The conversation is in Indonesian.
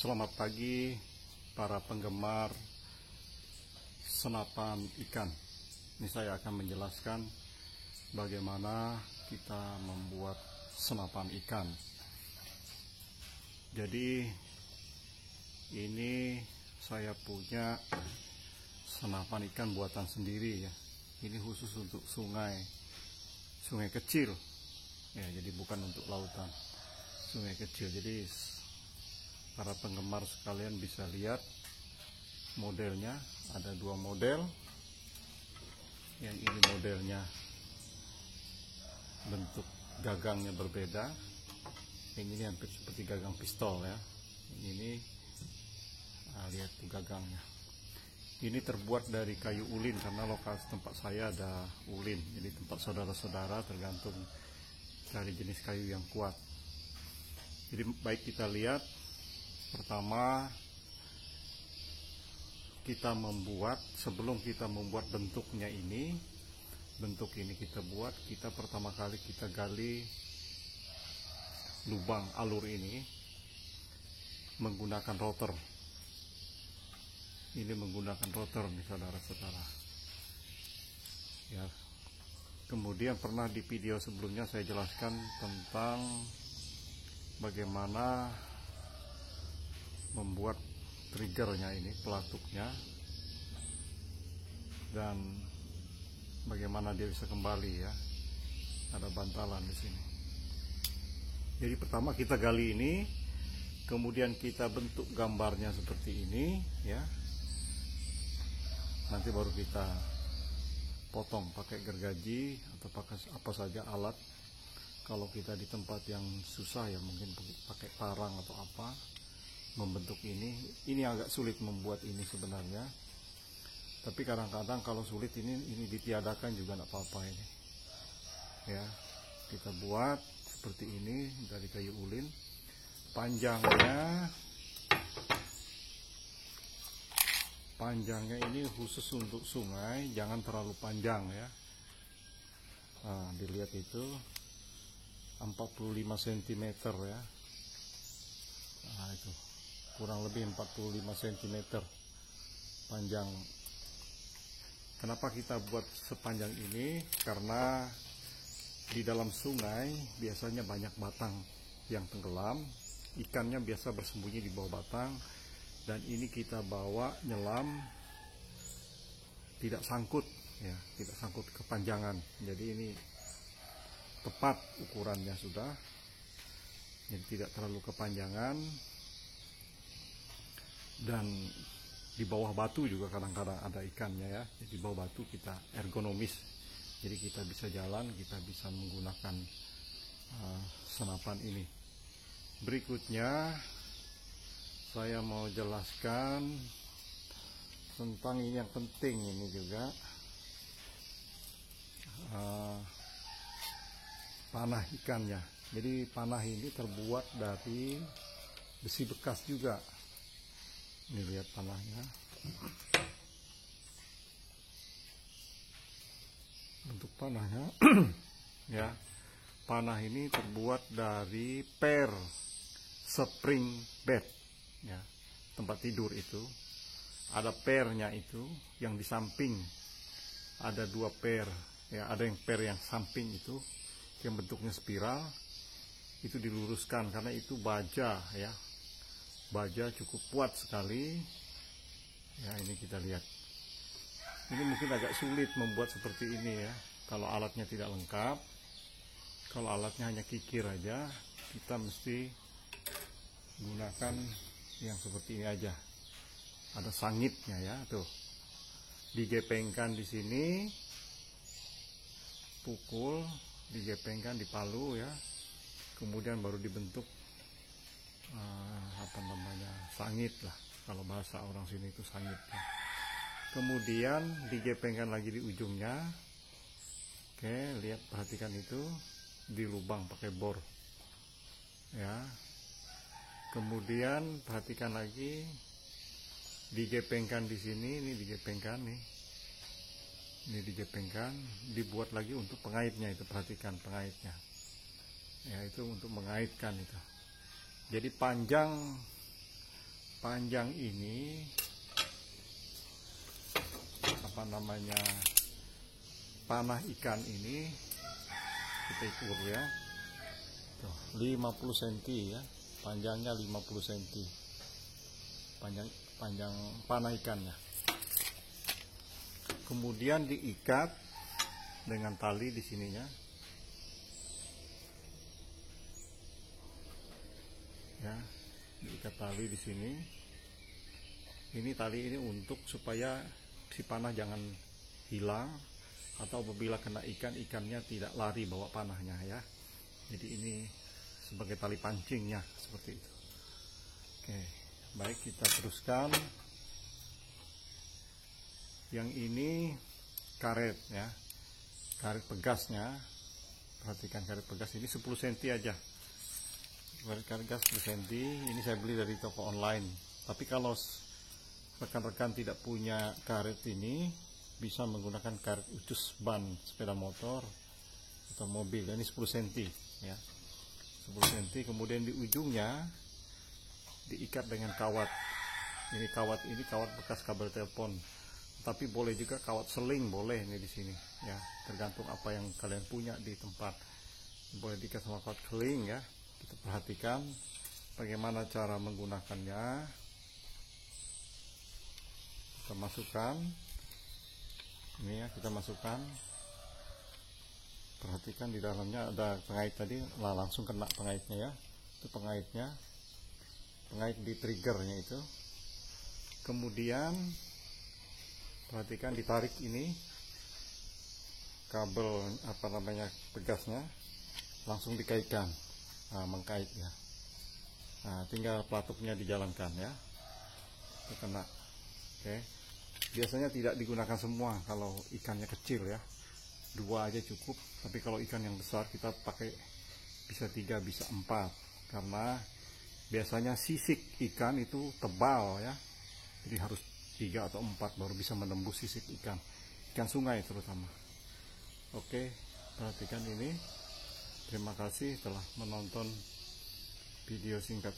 Selamat pagi para penggemar senapan ikan. Ini saya akan menjelaskan bagaimana kita membuat senapan ikan. Jadi ini saya punya senapan ikan buatan sendiri ya. Ini khusus untuk sungai kecil ya, jadi bukan untuk lautan, sungai kecil. Jadi para penggemar sekalian bisa lihat modelnya. Ada dua model. Yang ini modelnya bentuk gagangnya berbeda. Yang ini hampir seperti gagang pistol ya. Ini lihat tuh gagangnya. Ini terbuat dari kayu ulin karena lokasi tempat saya ada ulin. Jadi tempat saudara-saudara tergantung dari jenis kayu yang kuat. Jadi baik kita lihat. Pertama, sebelum kita membuat bentuknya ini, bentuk ini kita buat, kita pertama kali kita gali lubang alur ini menggunakan rotor. Ini menggunakan rotor nih saudara-saudara. Ya. Kemudian pernah di video sebelumnya saya jelaskan tentang bagaimana membuat triggernya ini, pelatuknya, dan bagaimana dia bisa kembali ya. Ada bantalan di sini. Jadi pertama kita gali ini, kemudian kita bentuk gambarnya seperti ini ya. Nanti baru kita potong pakai gergaji atau pakai apa saja alat. Kalau kita di tempat yang susah ya mungkin pakai parang atau apa membentuk ini. Ini agak sulit membuat ini sebenarnya, tapi kadang-kadang kalau sulit ini ditiadakan juga tidak apa-apa ini ya. Kita buat seperti ini dari kayu ulin. Panjangnya ini khusus untuk sungai, jangan terlalu panjang ya. Nah, dilihat itu 45 cm ya. Nah, itu kurang lebih 45 cm panjang. Kenapa kita buat sepanjang ini? Karena di dalam sungai biasanya banyak batang yang tenggelam, ikannya biasa bersembunyi di bawah batang, dan ini kita bawa nyelam tidak sangkut ya, tidak sangkut kepanjangan. Jadi ini tepat ukurannya sudah, jadi tidak terlalu kepanjangan. Dan di bawah batu juga kadang-kadang ada ikannya ya. Jadi di bawah batu kita ergonomis, jadi kita bisa jalan, kita bisa menggunakan senapan ini. Berikutnya saya mau jelaskan tentang ini yang penting ini juga, panah ikannya. Jadi panah ini terbuat dari besi bekas juga. Ini lihat panahnya, bentuk panahnya ya. Panah ini terbuat dari per spring bed ya, tempat tidur itu ada pernya itu yang di samping, ada dua per ya. Ada yang per yang samping itu yang bentuknya spiral, itu diluruskan karena itu baja ya. Baja cukup kuat sekali ya. Ini kita lihat, ini mungkin agak sulit membuat seperti ini ya kalau alatnya tidak lengkap. Kalau alatnya hanya kikir aja, kita mesti gunakan yang seperti ini aja. Ada sangitnya ya, tuh digepengkan di sini, pukul, digepengkan di palu ya, kemudian baru dibentuk sangit lah, kalau bahasa orang sini itu sangit ya. Kemudian digepengkan lagi di ujungnya. Oke, lihat, perhatikan itu di lubang pakai bor ya. Kemudian perhatikan lagi, digepengkan di sini, ini digepengkan nih, ini digepengkan, dibuat lagi untuk pengaitnya itu. Perhatikan pengaitnya ya, itu untuk mengaitkan itu. Jadi panjang panjang ini apa namanya, panah ikan ini kita ukur ya. Tuh, 50 cm ya, panjangnya 50 cm panjang panah ikannya. Kemudian diikat dengan tali di sininya ya, diikat tali di sini. Ini tali ini untuk supaya si panah jangan hilang, atau apabila kena ikan, ikannya tidak lari bawa panahnya ya. Jadi ini sebagai tali pancingnya seperti itu. Oke, baik, kita teruskan. Yang ini karet ya, karet pegasnya. Perhatikan karet pegas ini 10 cm aja. Karet gas 10 cm. Ini saya beli dari toko online. Tapi kalau rekan-rekan tidak punya karet ini, bisa menggunakan karet ucus ban sepeda motor atau mobil. Ini 10 cm ya, 10 cm. Kemudian di ujungnya diikat dengan kawat. Ini kawat bekas kabel telepon. Tapi boleh juga kawat seling, boleh ini di sini ya. Tergantung apa yang kalian punya di tempat. Boleh diikat sama kawat seling ya. Kita perhatikan bagaimana cara menggunakannya. Kita masukkan ini ya, kita masukkan. Perhatikan di dalamnya ada pengait tadi, langsung kena pengaitnya ya. Itu pengaitnya, pengait di triggernya itu. Kemudian perhatikan ditarik ini kabel apa namanya pegasnya, langsung dikaitkan. Nah, mengkait ya. Nah, tinggal pelatuknya dijalankan ya. Itu kena. Oke. Biasanya tidak digunakan semua kalau ikannya kecil ya. 2 aja cukup. Tapi kalau ikan yang besar kita pakai bisa 3, bisa 4. Karena biasanya sisik ikan itu tebal ya. Jadi harus 3 atau 4 baru bisa menembus sisik ikan. Ikan sungai terutama. Oke, perhatikan ini. Terima kasih telah menonton video singkat